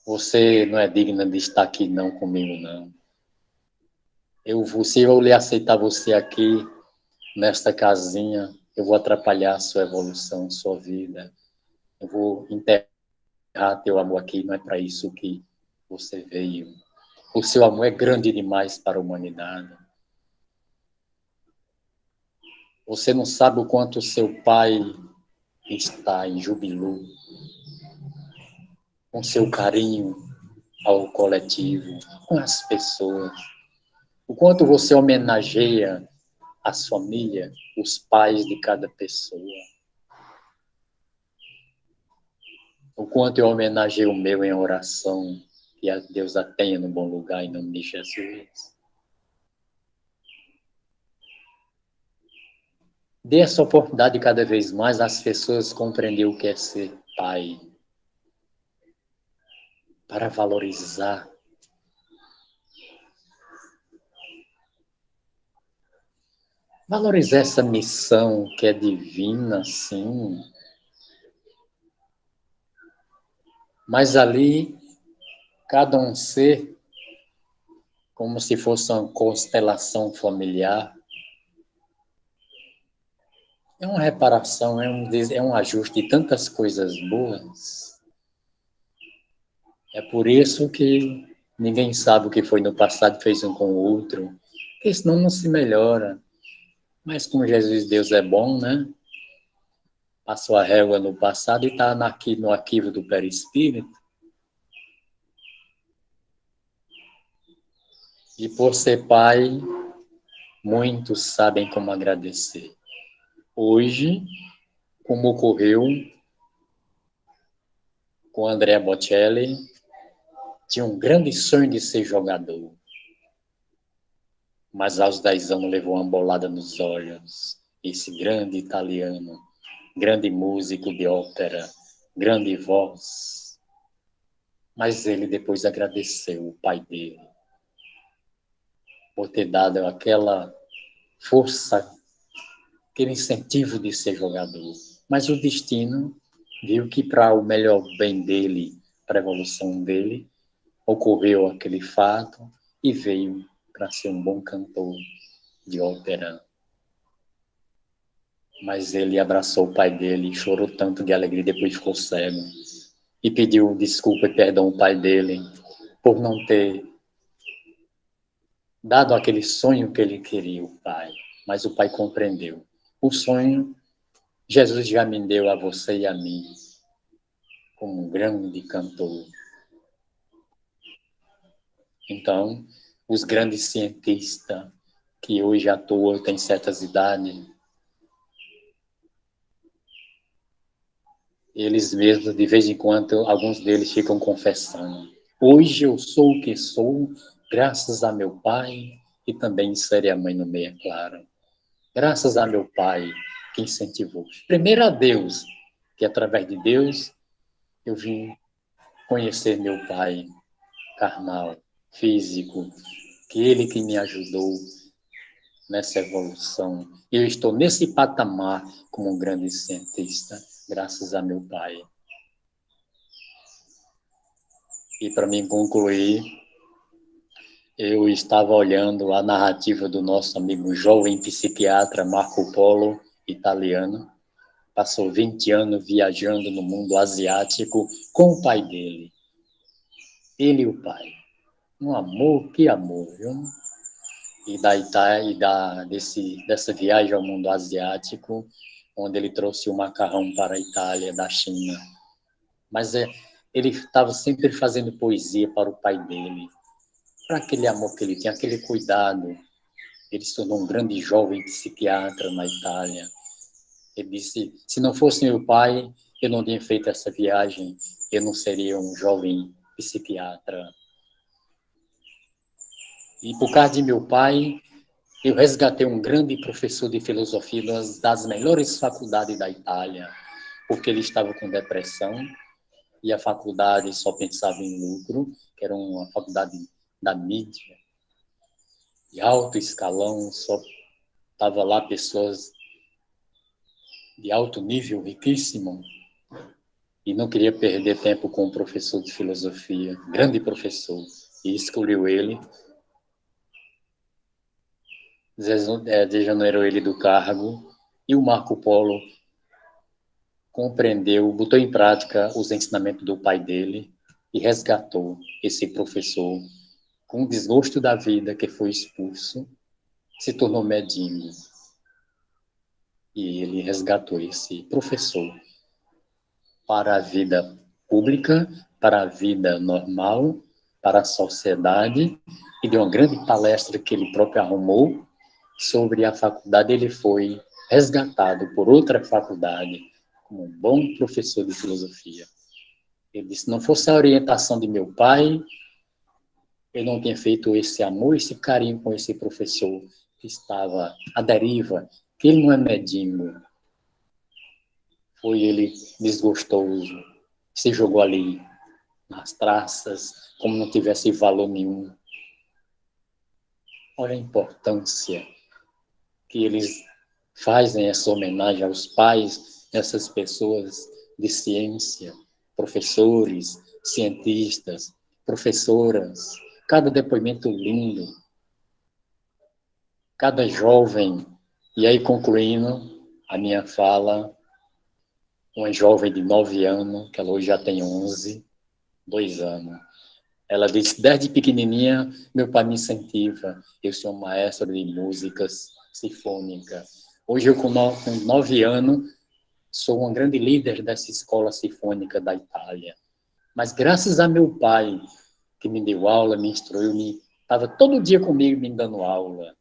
você não é digna de estar aqui não comigo, não. Se eu lhe aceitar você aqui, nesta casinha, eu vou atrapalhar a sua evolução, a sua vida. Eu vou enterrar teu amor aqui, não é para isso que você veio. O seu amor é grande demais para a humanidade. Você não sabe o quanto o seu pai está em júbilo com seu carinho ao coletivo, com as pessoas. O quanto você homenageia as famílias, os pais de cada pessoa. O quanto eu homenageio o meu em oração, que a Deus a tenha no bom lugar, em nome de Jesus. Dê essa oportunidade cada vez mais às pessoas compreender o que é ser pai, para valorizar. Valorizar essa missão que é divina, sim. Mas ali, cada um ser, como se fosse uma constelação familiar, é uma reparação, é um ajuste de tantas coisas boas. É por isso que ninguém sabe o que foi no passado, fez um com o outro, porque senão não se melhora. Mas como Jesus Deus é bom, né? Passou a régua no passado e está aqui no arquivo do perispírito. E por ser pai, muitos sabem como agradecer. Hoje, como ocorreu com Andrea Bocelli, tinha um grande sonho de ser jogador. Mas aos 10 anos levou uma bolada nos olhos. Esse grande italiano, grande músico de ópera, grande voz. Mas ele depois agradeceu o pai dele por ter dado aquela força, aquele incentivo de ser jogador. Mas o destino viu que para o melhor bem dele, para a evolução dele, ocorreu aquele fato e veio para ser um bom cantor de ópera. Mas ele abraçou o pai dele, chorou tanto de alegria, depois ficou cego. E pediu desculpa e perdão ao pai dele por não ter dado aquele sonho que ele queria, o pai. Mas o pai compreendeu. O sonho, Jesus já me deu a você e a mim, como um grande cantor. Então, os grandes cientistas que hoje atuam, têm certas idades, eles mesmos, de vez em quando, alguns deles ficam confessando. Hoje eu sou o que sou, graças a meu pai, e também serei a mãe no meio, é claro. Graças a meu pai, que incentivou. Primeiro a Deus, que através de Deus eu vim conhecer meu pai carnal, físico, que ele que me ajudou nessa evolução. Eu estou nesse patamar como um grande cientista, graças a meu pai. E para mim concluir, eu estava olhando a narrativa do nosso amigo jovem psiquiatra Marco Polo, italiano. Passou 20 anos viajando no mundo asiático com o pai dele. Ele e o pai. Um amor, que amor, viu? E da Itália, dessa viagem ao mundo asiático, onde ele trouxe o macarrão para a Itália, da China. Mas ele estava sempre fazendo poesia para o pai dele, para aquele amor que ele tinha, aquele cuidado. Ele se tornou um grande jovem psiquiatra na Itália. Ele disse, se não fosse meu pai, eu não tinha feito essa viagem, eu não seria um jovem psiquiatra. E por causa de meu pai, eu resgatei um grande professor de filosofia das melhores faculdades da Itália, porque ele estava com depressão e a faculdade só pensava em lucro, que era uma faculdade da mídia, de alto escalão, só estava lá pessoas de alto nível, riquíssimo, e não queria perder tempo com um professor de filosofia, grande professor, e escolheu ele, degenerou ele do cargo, e o Marco Polo compreendeu, botou em prática os ensinamentos do pai dele e resgatou esse professor com desgosto da vida, que foi expulso, se tornou mendigo. E ele resgatou esse professor para a vida pública, para a vida normal, para a sociedade, e deu uma grande palestra que ele próprio arrumou sobre a faculdade. Ele foi resgatado por outra faculdade como um bom professor de filosofia. Ele disse, se não fosse a orientação de meu pai, eu não tinha feito esse amor, esse carinho com esse professor que estava à deriva, que ele não é mendigo. Foi ele desgostoso, se jogou ali nas traças, como não tivesse valor nenhum. Olha a importância que eles fazem essa homenagem aos pais, essas pessoas de ciência, professores, cientistas, professoras, cada depoimento lindo, cada jovem. E aí, concluindo a minha fala, uma jovem de 9 anos, que ela hoje já tem 11, 2 anos. Ela disse, desde pequenininha, meu pai me incentiva. Eu sou maestro de músicas sinfônicas. Hoje, eu com 9 anos, sou uma grande líder dessa escola sinfônica da Itália. Mas graças a meu pai, que me deu aula, me instruiu, estava todo dia comigo me dando aula.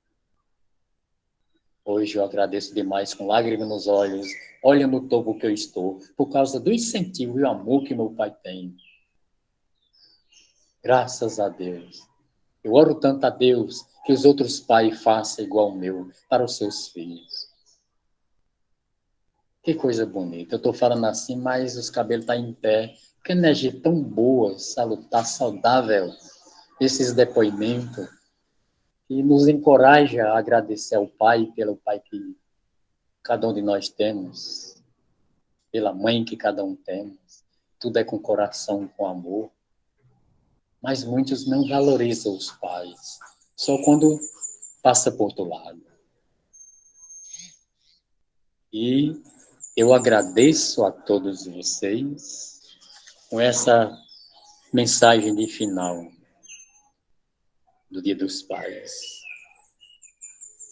Hoje eu agradeço demais, com lágrimas nos olhos, olha no topo que eu estou, por causa do incentivo e o amor que meu pai tem. Graças a Deus. Eu oro tanto a Deus que os outros pais façam igual o meu para os seus filhos. Que coisa bonita. Eu estou falando assim, mas os cabelos estão em pé. Que energia tão boa, salutar, saudável. Esses depoimentos que nos encoraja a agradecer ao Pai pelo Pai que cada um de nós temos, pela mãe que cada um temos. Tudo é com coração, com amor. Mas muitos não valorizam os pais. Só quando passa por outro lado. E eu agradeço a todos vocês com essa mensagem de final do Dia dos Pais.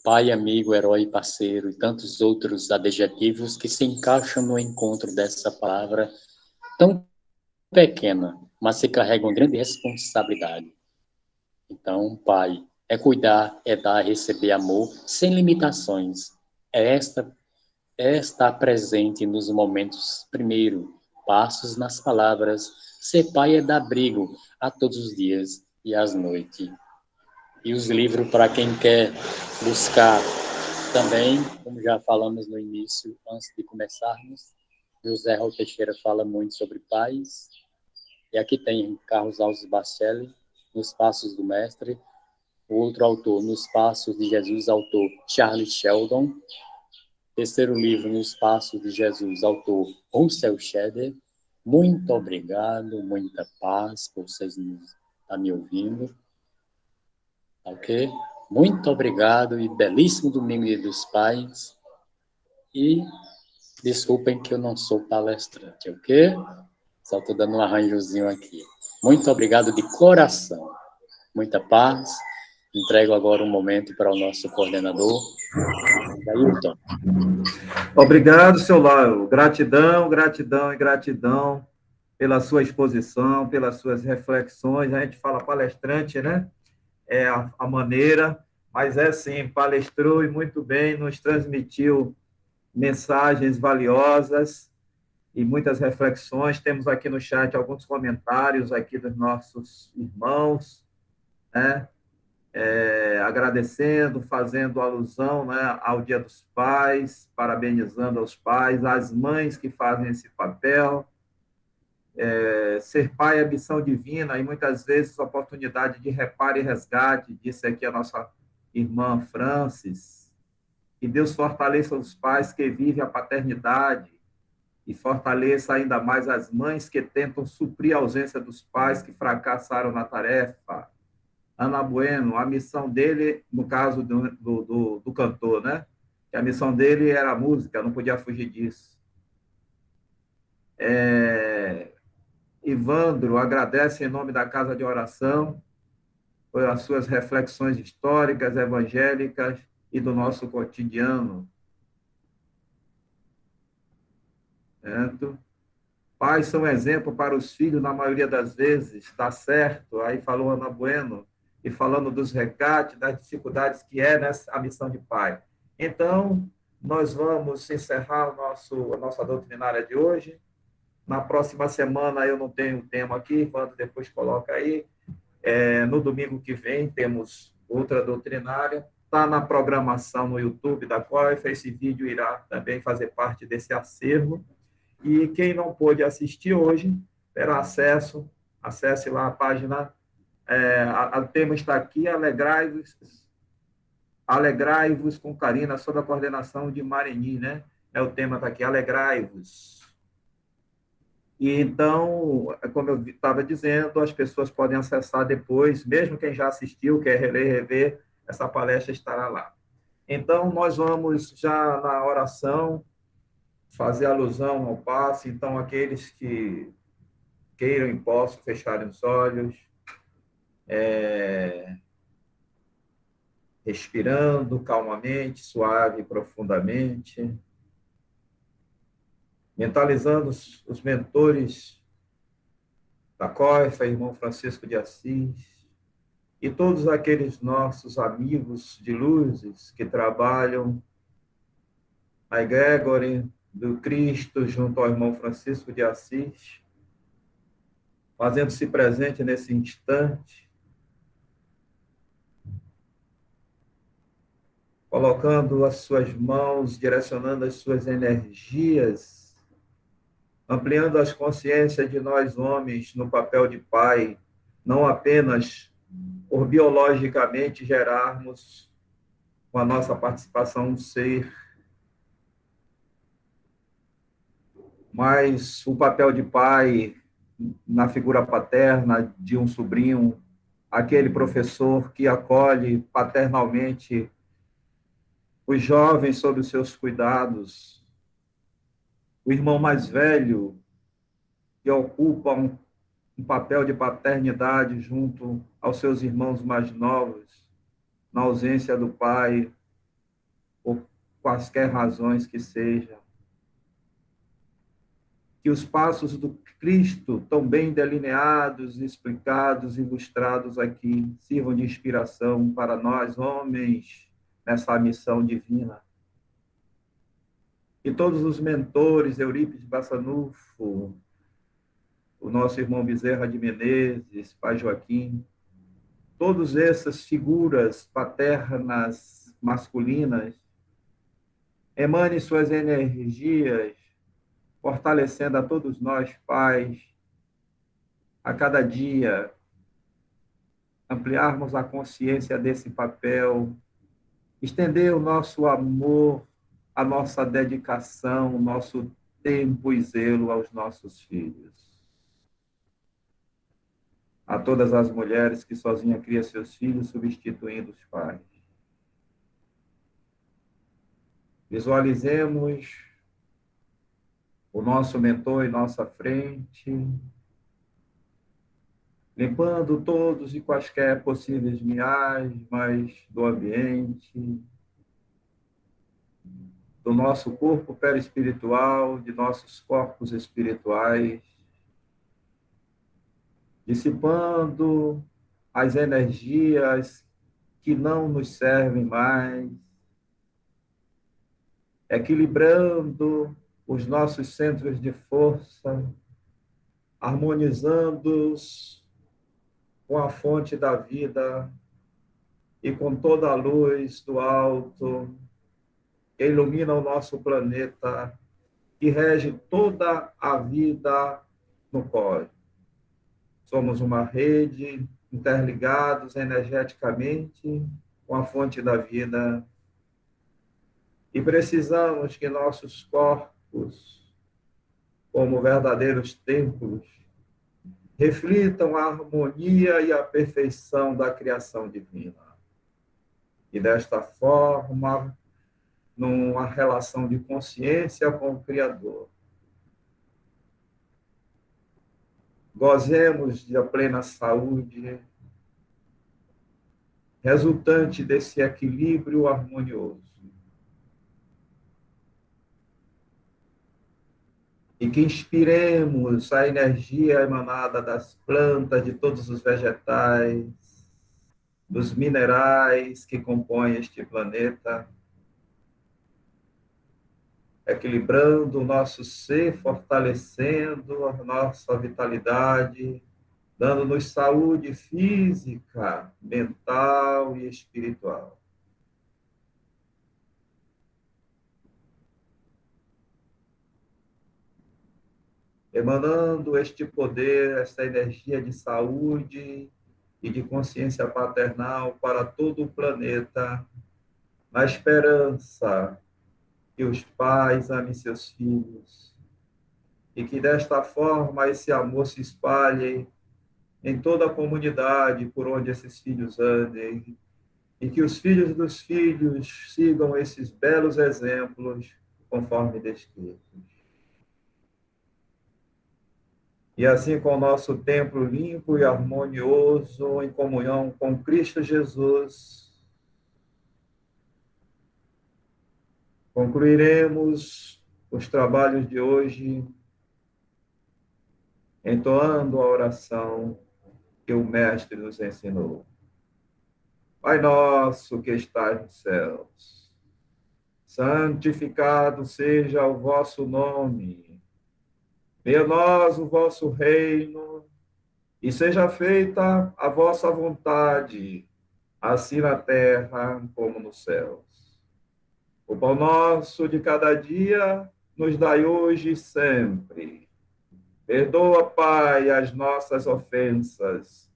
Pai, amigo, herói, parceiro e tantos outros adjetivos que se encaixam no encontro dessa palavra tão pequena, mas se carrega uma grande responsabilidade. Então, Pai, é cuidar, é dar, é receber amor sem limitações. É estar presente nos momentos, primeiro, passos nas palavras. Ser pai é dar abrigo a todos os dias e às noites. E os livros, para quem quer buscar também, como já falamos no início, antes de começarmos, José Raul Teixeira fala muito sobre paz. E aqui tem Carlos Alves Bacelli, Nos Passos do Mestre. O outro autor, Nos Passos de Jesus, autor Charlie Sheldon. Terceiro livro, Nos Passos de Jesus, autor Russell Shedder. Muito obrigado, muita paz por vocês estar me ouvindo. Ok? Muito obrigado e belíssimo domingo Dia dos Pais. E desculpem que eu não sou palestrante, ok? Só estou dando um arranjozinho aqui. Muito obrigado de coração. Muita paz. Entrego agora um momento para o nosso coordenador, Ailton. Obrigado, seu Lauro. Gratidão, gratidão e gratidão pela sua exposição, pelas suas reflexões. A gente fala palestrante, né? É a maneira, mas é sim, palestrou e muito bem, nos transmitiu mensagens valiosas e muitas reflexões. Temos aqui no chat alguns comentários aqui dos nossos irmãos, né? Agradecendo, fazendo alusão, né, ao Dia dos Pais, parabenizando aos pais, às mães que fazem esse papel. Ser pai é missão divina e muitas vezes oportunidade de reparo e resgate, disse aqui a nossa irmã Francis. Que Deus fortaleça os pais que vivem a paternidade e fortaleça ainda mais as mães que tentam suprir a ausência dos pais que fracassaram na tarefa. Ana Bueno, a missão dele, no caso do cantor, né? Que a missão dele era a música, não podia fugir disso. Ivandro agradece em nome da Casa de Oração por as suas reflexões históricas, evangélicas e do nosso cotidiano. Certo? Pais são exemplo para os filhos, na maioria das vezes, está certo. Aí falou Ana Bueno, e falando dos recates, das dificuldades que é nessa a missão de pai. Então, nós vamos encerrar a nossa doutrinária de hoje. Na próxima semana, eu não tenho tema aqui, quando depois coloca aí. No domingo que vem, temos outra doutrinária. Está na programação no YouTube da COIFA, esse vídeo irá também fazer parte desse acervo. E quem não pôde assistir hoje, terá acesso, acesse lá a página, o tema está aqui, Alegrai-vos com Karina, sob a coordenação de Mareni, né? O tema está aqui, Alegrai-vos. E então, como eu estava dizendo, as pessoas podem acessar depois, mesmo quem já assistiu, quer reler, rever, essa palestra estará lá. Então, nós vamos já na oração, fazer alusão ao passe, então aqueles que queiram e possam fecharem os olhos, respirando calmamente, suave e profundamente, mentalizando os mentores da COIFA, irmão Francisco de Assis, e todos aqueles nossos amigos de luzes que trabalham na egregore do Cristo junto ao irmão Francisco de Assis, fazendo-se presente nesse instante, colocando as suas mãos, direcionando as suas energias, ampliando as consciências de nós homens no papel de pai, não apenas por biologicamente gerarmos com a nossa participação um ser, mas o papel de pai na figura paterna de um sobrinho, aquele professor que acolhe paternalmente os jovens sob os seus cuidados, o irmão mais velho que ocupa um papel de paternidade junto aos seus irmãos mais novos, na ausência do pai, por quaisquer razões que sejam. Que os passos do Cristo, tão bem delineados, explicados, ilustrados aqui, sirvam de inspiração para nós, homens, nessa missão divina. E todos os mentores, Eurípides Bassanufo, o nosso irmão Bezerra de Menezes, Pai Joaquim, todas essas figuras paternas, masculinas, emanem suas energias fortalecendo a todos nós, pais, a cada dia, ampliarmos a consciência desse papel, estender o nosso amor, a nossa dedicação, o nosso tempo e zelo aos nossos filhos. A todas as mulheres que sozinha criam seus filhos, substituindo os pais. Visualizemos o nosso mentor em nossa frente, limpando todos e quaisquer possíveis miasmas do ambiente, do nosso corpo perispiritual, de nossos corpos espirituais, dissipando as energias que não nos servem mais, equilibrando os nossos centros de força, harmonizando-os com a fonte da vida e com toda a luz do alto que ilumina o nosso planeta, que rege toda a vida no cosmos. Somos uma rede, interligados energeticamente com a fonte da vida, e precisamos que nossos corpos, como verdadeiros templos, reflitam a harmonia e a perfeição da criação divina. E desta forma, numa relação de consciência com o Criador, gozemos da plena saúde, resultante desse equilíbrio harmonioso. E que inspiremos a energia emanada das plantas, de todos os vegetais, dos minerais que compõem este planeta, equilibrando o nosso ser, fortalecendo a nossa vitalidade, dando-nos saúde física, mental e espiritual. Emanando este poder, esta energia de saúde e de consciência paternal para todo o planeta, na esperança que os pais amem seus filhos e que desta forma esse amor se espalhe em toda a comunidade por onde esses filhos andem, e que os filhos dos filhos sigam esses belos exemplos conforme descritos. E assim, com o nosso templo limpo e harmonioso, em comunhão com Cristo Jesus, concluiremos os trabalhos de hoje entoando a oração que o Mestre nos ensinou. Pai nosso que estás nos céus, santificado seja o vosso nome. Venha a nós o vosso reino, e seja feita a vossa vontade, assim na terra como nos céus. O pão nosso de cada dia nos dai hoje e sempre. Perdoa, Pai, as nossas ofensas,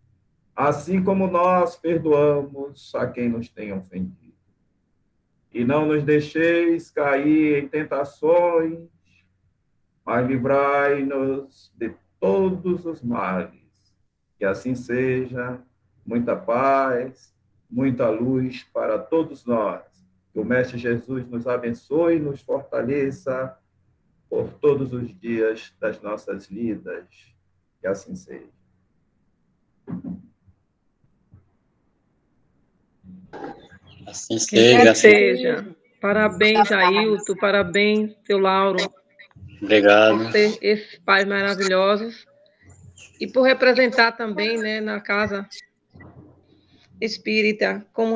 assim como nós perdoamos a quem nos tem ofendido. E não nos deixeis cair em tentações, mas livrai-nos de todos os males. Que assim seja, muita paz, muita luz para todos nós. Que o Mestre Jesus nos abençoe e nos fortaleça por todos os dias das nossas vidas. Que assim seja. Assim Que seja. seja. Parabéns, Ailton, parabéns, seu Lauro, Obrigado. por ter esses pais maravilhosos e por representar também, né, na casa espírita, como